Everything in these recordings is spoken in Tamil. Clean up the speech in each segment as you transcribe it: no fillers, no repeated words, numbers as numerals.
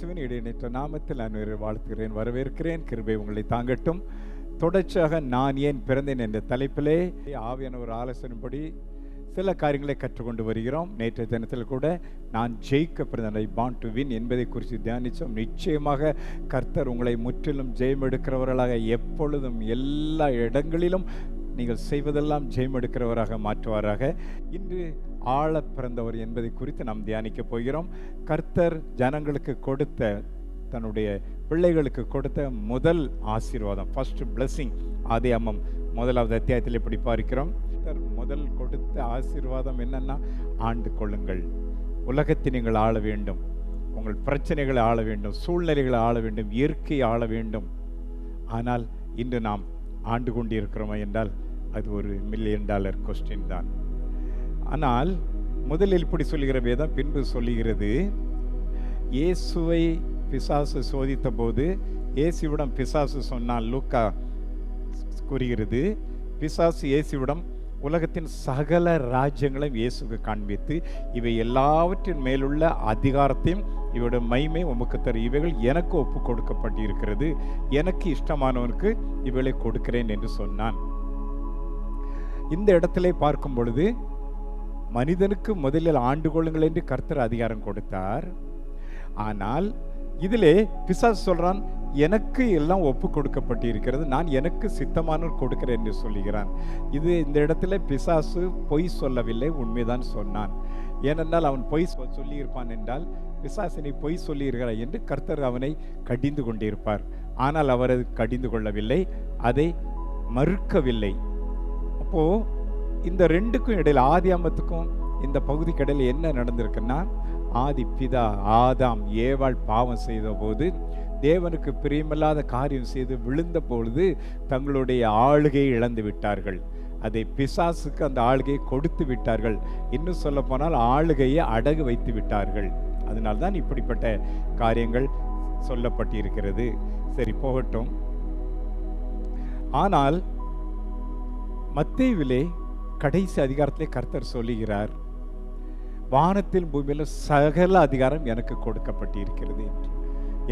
இயேசுவின் இடையினற்ற நாமத்தில் நான் வாழ்த்துகிறேன், வரவேற்கிறேன். கிருபை உங்களை தாங்கட்டும். தொடர்ச்சியாக நான் ஏன் பிறந்தேன் என்ற தலைப்பிலே ஆவியான ஒரு ஆலோசனைப்படி சில காரியங்களை கற்றுக்கொண்டு வருகிறோம். நேற்றைய தினத்தில் கூட நான் ஜெயிக்க பிறந்தேன், ஐ பாண்ட் டு வின் என்பதை குறித்து தியானித்தோம். நிச்சயமாக கர்த்தர் உங்களை முற்றிலும் ஜெயம் எடுக்கிறவர்களாக, எப்பொழுதும் எல்லா இடங்களிலும் நீங்கள் செய்வதெல்லாம் ஜெயம் எடுக்கிறவராக மாற்றுவாராக. இன்று ஆழ பிறந்தவர் என்பதை குறித்து நாம் தியானிக்க போகிறோம். கர்த்தர் ஜனங்களுக்கு கொடுத்த, தன்னுடைய பிள்ளைகளுக்கு கொடுத்த முதல் ஆசீர்வாதம், ஃபர்ஸ்ட் பிளெஸிங், ஆதியாகமம் 1வது அத்தியாயத்தில் இப்படி பார்க்கிறோம். கர்த்தர் முதல் கொடுத்த ஆசீர்வாதம் என்னன்னா, ஆண்டு கொள்ளுங்கள், உலகத்தை நீங்கள் ஆள வேண்டும், உங்கள் பிரச்சனைகளை ஆள வேண்டும், சூழ்நிலைகளை ஆள வேண்டும், இயற்கையை ஆள வேண்டும். ஆனால் இன்று நாம் ஆண்டு கொண்டிருக்கிறோமா என்றால் அது ஒரு $1 மில்லியன் கொஸ்டின் தான். ஆனால் முதலில் இப்படி சொல்லுகிற வேதம் பின்பு சொல்லுகிறது, இயேசுவை பிசாசு சோதித்த போது இயேசுவிடம் பிசாசு சொன்னால், லூக்கா கூறுகிறது, பிசாசு இயேசுவிடம் உலகத்தின் சகல ராஜ்யங்களையும் இயேசுக்கு காண்பித்து, இவை எல்லாவற்றின் மேலுள்ள அதிகாரத்தையும் இவருடைய மகிமை உமக்கு தரும், இவைகள் எனக்கு ஒப்பு கொடுக்கப்பட்டிருக்கிறது, எனக்கு இஷ்டமானவனுக்கு இவைகளை கொடுக்கிறேன் என்று சொன்னான். இந்த இடத்திலே பார்க்கும் பொழுது மனிதனுக்கு முதலில் ஆண்டு கொள்ளுங்கள் என்று கர்த்தர் அதிகாரம் கொடுத்தார். ஆனால் இதிலே பிசாசு சொல்றான், எனக்கு எல்லாம் ஒப்பு கொடுக்கப்பட்டிருக்கிறது, நான் எனக்கு சித்தமானவர் கொடுக்கிறேன் என்று சொல்லுகிறான். இது இந்த இடத்துல பிசாசு பொய் சொல்லவில்லை, உண்மைதான் சொன்னான். ஏனென்றால் அவன் பொய் சொல்லியிருப்பான் என்றால், பிசாசு நீ பொய் சொல்லியிருக்கிறாய் என்று கர்த்தர் அவனை கடிந்து கொண்டிருப்பார். ஆனால் அவர் அது கடிந்து கொள்ளவில்லை, அதை மறுக்கவில்லை. அப்போ இந்த ரெண்டுக்கும் இடையில், ஆதியாகமத்துக்கும் இந்த பகுதிக்கு இடையில் என்ன நடந்திருக்குன்னா, ஆதி பிதா ஆதாம் ஏவாள் பாவம் செய்த போது, தேவனுக்கு பிரியமில்லாத காரியம் செய்து விழுந்த பொழுது தங்களுடைய ஆளுகையை இழந்து விட்டார்கள். அதை பிசாசுக்கு அந்த ஆளுகையை கொடுத்து விட்டார்கள். இன்னும் சொல்ல போனால் ஆளுகையை அடகு வைத்து விட்டார்கள். அதனால்தான் இப்படிப்பட்ட காரியங்கள் சொல்லப்பட்டிருக்கிறது. சரி, போகட்டும். ஆனால் மத்தேயுவிலே கடைசி அதிகாரத்திலே கர்த்தர் சொல்லுகிறார், வானத்தில் பூமியில சகல அதிகாரம் எனக்கு கொடுக்கப்பட்டிருக்கிறது என்று,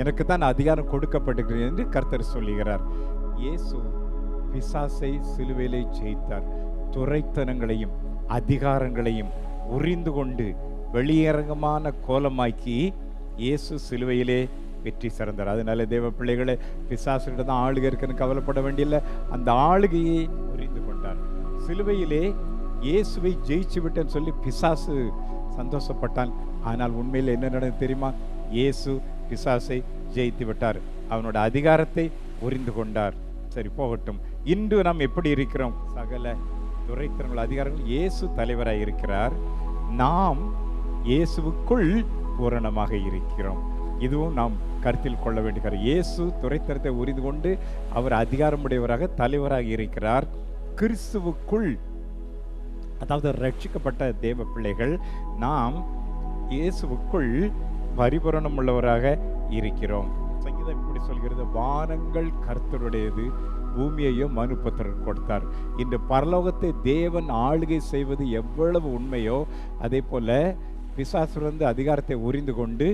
எனக்கு தான் அதிகாரம் கொடுக்கப்பட்டிருக்கிறது என்று கர்த்தர் சொல்லுகிறார். இயேசு பிசாசை சிலுவையிலே ஜெயித்தார். துரைத்தனங்களையும் அதிகாரங்களையும் உரிந்து கொண்டு வெளியரங்கமான கோலமாக்கி இயேசு சிலுவையிலே வெற்றி சிறந்தார். அதனால தேவ பிள்ளைகளை, பிசாசுகிட்ட தான் ஆளுகை இருக்குன்னு கவலைப்பட வேண்டியில்லை, அந்த ஆளுகையை உரிந்து கொண்டார். சிலுவையிலே இயேசுவை ஜெயிச்சு விட்டேன்னு சொல்லி பிசாசு சந்தோஷப்பட்டான். ஆனால் உண்மையில் என்ன நடந்தது தெரியுமா? இயேசு பிசாசை ஜெயித்து விட்டார், அவனோட அதிகாரத்தை உரிந்து கொண்டார். சரி, போகட்டும். இன்று நாம் எப்படி இருக்கிறோம்? சகல துரைத்தனங்கள் அதிகாரங்கள் இயேசு தலைவராக இருக்கிறார், நாம் இயேசுவுக்குள் பூரணமாக இருக்கிறோம். இதுவும் நாம் கருத்தில் கொள்ள வேண்டிய, இயேசு துரைத்தனத்தை உரிந்து கொண்டு அவர் அதிகாரமுடையவராக தலைவராக இருக்கிறார். கிறிஸ்துவுக்குள், அதாவது ரட்சிக்கப்பட்ட தேவ பிள்ளைகள், நாம் இயேசுவுக்குள் பரிபூரணம் உள்ளவராக இருக்கிறோம். சங்கீதம் இப்படி சொல்கிறது, வானங்கள் கர்த்தருடையது, பூமியையும் மனுபுத்திரர் கொடுத்தார். இன்று பரலோகத்தை தேவன் ஆளுகை செய்வது எவ்வளவு உண்மையோ, அதே போல பிசாசுரந்து அதிகாரத்தை உரிந்து கொண்டு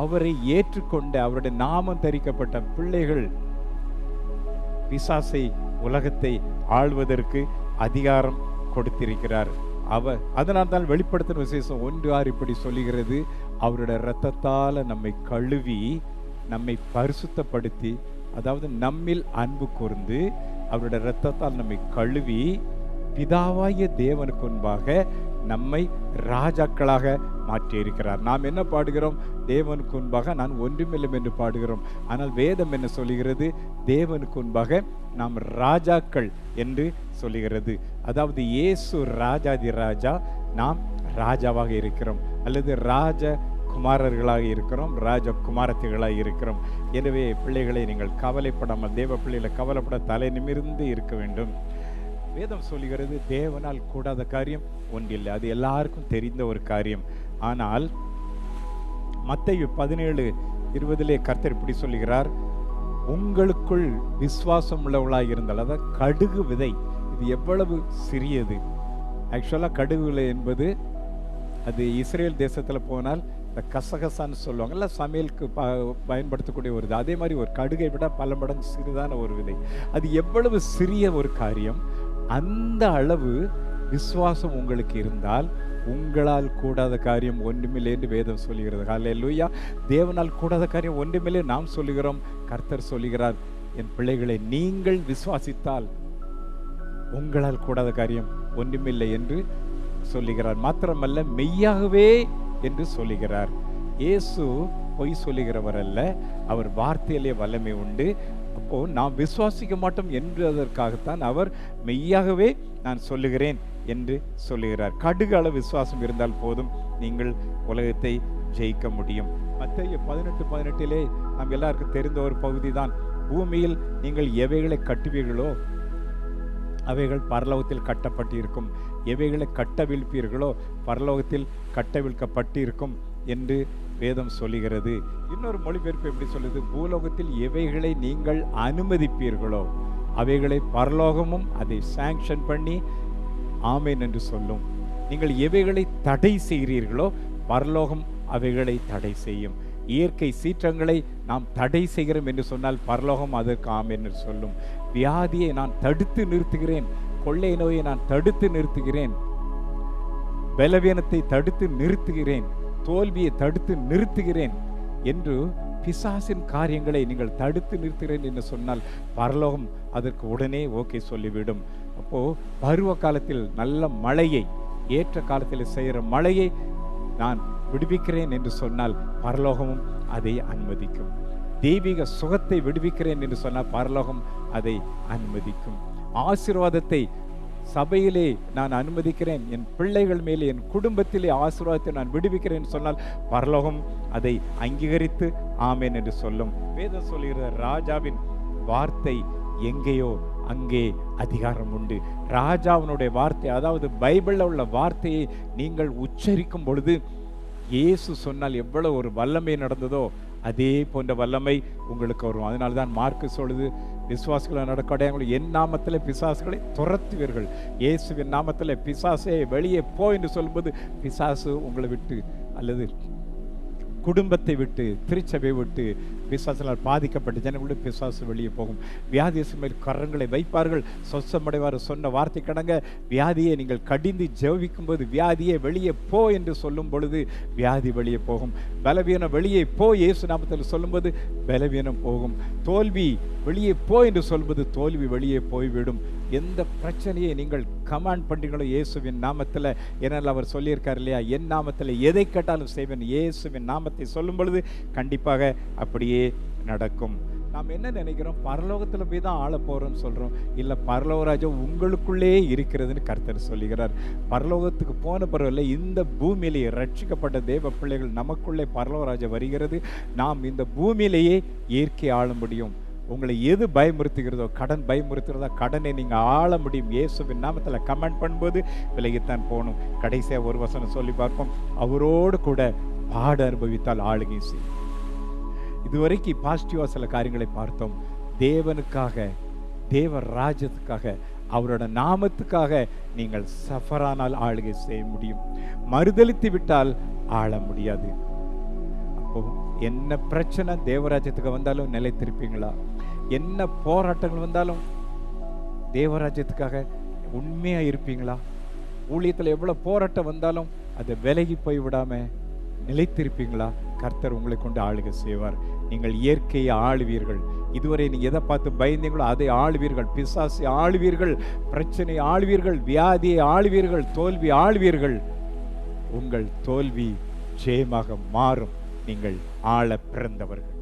அவரை ஏற்றுக்கொண்ட, அவருடைய நாமம் தரிக்கப்பட்ட பிள்ளைகள் பிசாசை, உலகத்தை ஆள்வதற்கு அதிகாரம் கொடுத்திருக்கிறார். அதனால் தான் வெளிப்படுத்தின விசேஷம் 1:6 இப்படி சொல்லுகிறது, அவருடைய இரத்தத்தால் நம்மை கழுவி நம்மை பரிசுத்தப்படுத்தி, அதாவது நம்மில் அன்பு கூர்ந்து அவருடைய இரத்தத்தால் நம்மை கழுவி பிதாவாகிய தேவனுக்கு முன்பாக நம்மை ராஜாக்களாக மாற்றியிருக்கிறார். நாம் என்ன பாடுகிறோம்? தேவனுக்கு முன்பாக நான் ஒன்றுமில்லை என்று பாடுகிறோம். ஆனால் வேதம் என்ன சொல்லுகிறது? தேவனுக்கு முன்பாக நாம் ராஜாக்கள் என்று சொல்லுகிறது. அதாவது இயேசு ராஜாதி ராஜா, நாம் ராஜாவாக இருக்கிறோம், அல்லது ராஜ குமாரர்களாக இருக்கிறோம், ராஜகுமாரத்திகளாக இருக்கிறோம். எனவே பிள்ளைகளை நீங்கள் கவலைப்படாமல், தேவ பிள்ளைகளை கவலைப்பட தலை நிமிர்ந்து இருக்க வேண்டும். வேதம் சொல்லுகிறது, தேவனால் கூடாத காரியம் ஒன்றில்லை, அது எல்லாருக்கும் தெரிந்த ஒரு காரியம். ஆனால் மத்தேயு 17:20 கர்த்தர் இப்படி சொல்லுகிறார், உங்களுக்குள் விசுவாசம் உள்ளவர்களாக இருந்தால், அதாவது கடுகு விதை, இது எவ்வளவு சிறியது. ஆக்சுவலாக கடுகு விதை என்பது அது இஸ்ரேல் தேசத்தில் போனால் இந்த கசகசான்னு சொல்லுவாங்கல்ல, சமையலுக்கு பயன்படுத்தக்கூடிய ஒரு இது. அதே மாதிரி ஒரு கடுகை விட பல மடங்கு சிறிதான ஒரு விதை. அது எவ்வளவு சிறிய ஒரு காரியம், அந்த அளவு விசுவாசம் உங்களுக்கு இருந்தால் உங்களால் கூடாத காரியம் ஒன்றுமில்லை என்று வேதம் சொல்லுகிறது. ஹல்லேலூயா. தேவனால் கூடாத காரியம் ஒன்றுமில்லை நாம் சொல்லுகிறோம். கர்த்தர் சொல்லுகிறார், என் பிள்ளைகளை நீங்கள் விசுவாசித்தால் உங்களால் கூடாத காரியம் ஒன்றுமில்லை என்று சொல்லுகிறார். மாத்திரமல்ல, மெய்யாகவே என்று சொல்லுகிறார். இயேசு பொய் சொல்லுகிறவர் அல்ல, அவர் வார்த்தையிலே வல்லமை உண்டு. அப்போ நாம் விசுவாசிக்க மாட்டோம் என்பதற்காகத்தான் அவர் மெய்யாகவே நான் சொல்லுகிறேன் என்று சொல்லுகிறார். கடுகு அளவு விசுவாசம் இருந்தால் போதும், நீங்கள் உலகத்தை ஜெயிக்க முடியும். மத்தேயு 18:18 நாம் எல்லாருக்கும் தெரிந்த ஒரு பகுதி தான். பூமியில் நீங்கள் எவைகளை கட்டுவீர்களோ அவைகள் பரலோகத்தில் கட்டப்பட்டிருக்கும், எவைகளை கட்டவிழ்ப்பீர்களோ பரலோகத்தில் கட்டவிழ்க்கப்பட்டிருக்கும் என்று வேதம் சொல்லுகிறது. இன்னொரு மொழிபெயர்ப்பு எப்படி சொல்லுது? பூலோகத்தில் எவைகளை நீங்கள் அனுமதிப்பீர்களோ அவைகளை பரலோகமும் அதை சாங்ஷன் பண்ணி ஆமேன் என்று சொல்லும். நீங்கள் எவைகளை தடை செய்கிறீர்களோ பரலோகம் அவைகளை தடை செய்யும். இயற்கை சீற்றங்களை நாம் தடை செய்கிறோம் என்று சொன்னால் பரலோகம் அதற்கு ஆமென் என்று சொல்லும். வியாதியை நான் தடுத்து நிறுத்துகிறேன், கொள்ளை நோயை நான் தடுத்து நிறுத்துகிறேன், பலவீனத்தை தடுத்து நிறுத்துகிறேன், தோல்வியை தடுத்து நிறுத்துகிறேன் என்று பிசாசின் காரியங்களை நீங்கள் தடுத்து நிறுத்துகிறேன் என்று சொன்னால் பரலோகம் அதற்கு உடனே ஓகே சொல்லிவிடும். அப்போ பருவ காலத்தில் நல்ல மழையை, ஏற்ற காலத்தில் செய்கிற மழையை நான் விடுவிக்கிறேன் என்று சொன்னால் பரலோகமும் அதை அனுமதிக்கும். தெய்வீக சுகத்தை விடுவிக்கிறேன் என்று சொன்னால் பரலோகம் அதை அனுமதிக்கும். ஆசீர்வாதத்தை சபையிலே நான் அனுமதிக்கிறேன், என் பிள்ளைகள் மேலே, என் குடும்பத்திலே ஆசீர்வாதத்தை நான் விடுவிக்கிறேன் என்று சொன்னால் பரலோகம் அதை அங்கீகரித்து ஆமேன் என்று சொல்லும். வேதம் சொல்லுகிற ராஜாவின் வார்த்தை எங்கேயோ அங்கே அதிகாரம் உண்டு. ராஜாவினுடைய வார்த்தை, அதாவது பைபிளில் உள்ள வார்த்தையை நீங்கள் உச்சரிக்கும் பொழுது இயேசு சொன்னால் எவ்வளவு ஒரு வல்லமை நடந்ததோ அதே போன்ற வல்லமை உங்களுக்கு வரும். அதனால்தான் மார்க்கு சொல்லுது, விசுவாசிகளை நடக்கடையாங்களோ என் நாமத்தில் பிசாசுகளை துரத்துவீர்கள், இயேசுவின் நாமத்தில் பிசாசே வெளியே போ என்று சொல்லும்போது பிசாசு உங்களை விட்டு அல்லது குடும்பத்தை விட்டு, திருச்சபை விட்டு, பிசாசினால் பாதிக்கப்பட்ட ஜனங்களோட பிசாசு வெளியே போகும். வியாதியை மேல் கரங்களை வைப்பார்கள், சொசமடைவார் சொன்ன வார்த்தை கடங்க வியாதியை நீங்கள் கடிந்து ஜெபிக்கும் போது வியாதியை வெளியே போ என்று சொல்லும் பொழுது வியாதி வெளியே போகும். பலவீனம் வெளியே போ இயேசு நாமத்தில் சொல்லும்போது பலவீனம் போகும். தோல்வி வெளியே போ என்று சொல்லும்போது தோல்வி வெளியே போய்விடும். எந்த பிரச்சனையை நீங்கள் கமாண்ட் பண்ணுறீங்களோ இயேசுவின் நாமத்தில், ஏனால் அவர் சொல்லியிருக்கார் இல்லையா, என் நாமத்தில் எதை கேட்டாலும் செய்வேன். இயேசுவின் நாமத்தை சொல்லும் பொழுது கண்டிப்பாக அப்படியே நடக்கும். நாம் என்ன நினைக்கிறோம், பரலோகத்தில் போய் தான் ஆள போகிறோம்னு சொல்கிறோம். இல்லை, பரலோகராஜா உங்களுக்குள்ளே இருக்கிறதுன்னு கர்த்தர் சொல்லுகிறார். பரலோகத்துக்கு போன பிறகு இந்த பூமியிலேயே ரட்சிக்கப்பட்ட தேவ பிள்ளைகள் நமக்குள்ளே பரலோகராஜா வருகிறது. நாம் இந்த பூமியிலேயே இயற்கை ஆள முடியும். உங்களை எது பயமுறுத்துகிறதோ, கடன் பயமுறுத்துகிறதா, கடனை நீங்கள் ஆள முடியும். இயேசுவின் நாமத்தில் கமெண்ட் பண்ணும்போது விலகித்தான் போகணும். கடைசியாக ஒரு வசனம் சொல்லி பார்ப்போம், அவரோடு கூட பாட அனுபவித்தால் ஆளுகை செய்யும். இதுவரைக்கும் பாசிட்டிவாக சில காரியங்களை பார்த்தோம். தேவனுக்காக, தேவ ராஜ்யத்துக்காக, அவரோட நாமத்துக்காக நீங்கள் சஃபரானால் ஆளுகை செய்ய முடியும். மறுதலித்து விட்டால் ஆள முடியாது. அப்போ என்ன பிரச்சனை தேவராஜ்யத்துக்கு வந்தாலும் நிலைத்திருப்பீங்களா? என்ன போராட்டங்கள் வந்தாலும் தேவராஜ்யத்துக்காக உண்மையா இருப்பீங்களா? ஊழியத்தில் எவ்வளவு போராட்டம் வந்தாலும் அதை விலகி போய் விடாம நிலைத்திருப்பீங்களா? கர்த்தர் உங்களை கொண்டு ஆளுகை செய்வார். நீங்கள் இயற்கையை ஆளுவீர்கள். இதுவரை நீங்க எதை பார்த்து பயந்தீங்களோ அதை ஆளுவீர்கள். பிசாசை ஆளுவீர்கள், பிரச்சனை ஆளுவீர்கள், வியாதியை ஆளுவீர்கள், தோல்வி ஆளுவீர்கள். உங்கள் தோல்வி ஜெயமாக மாறும். நீங்கள் ஆள பிறந்தவர்கள்.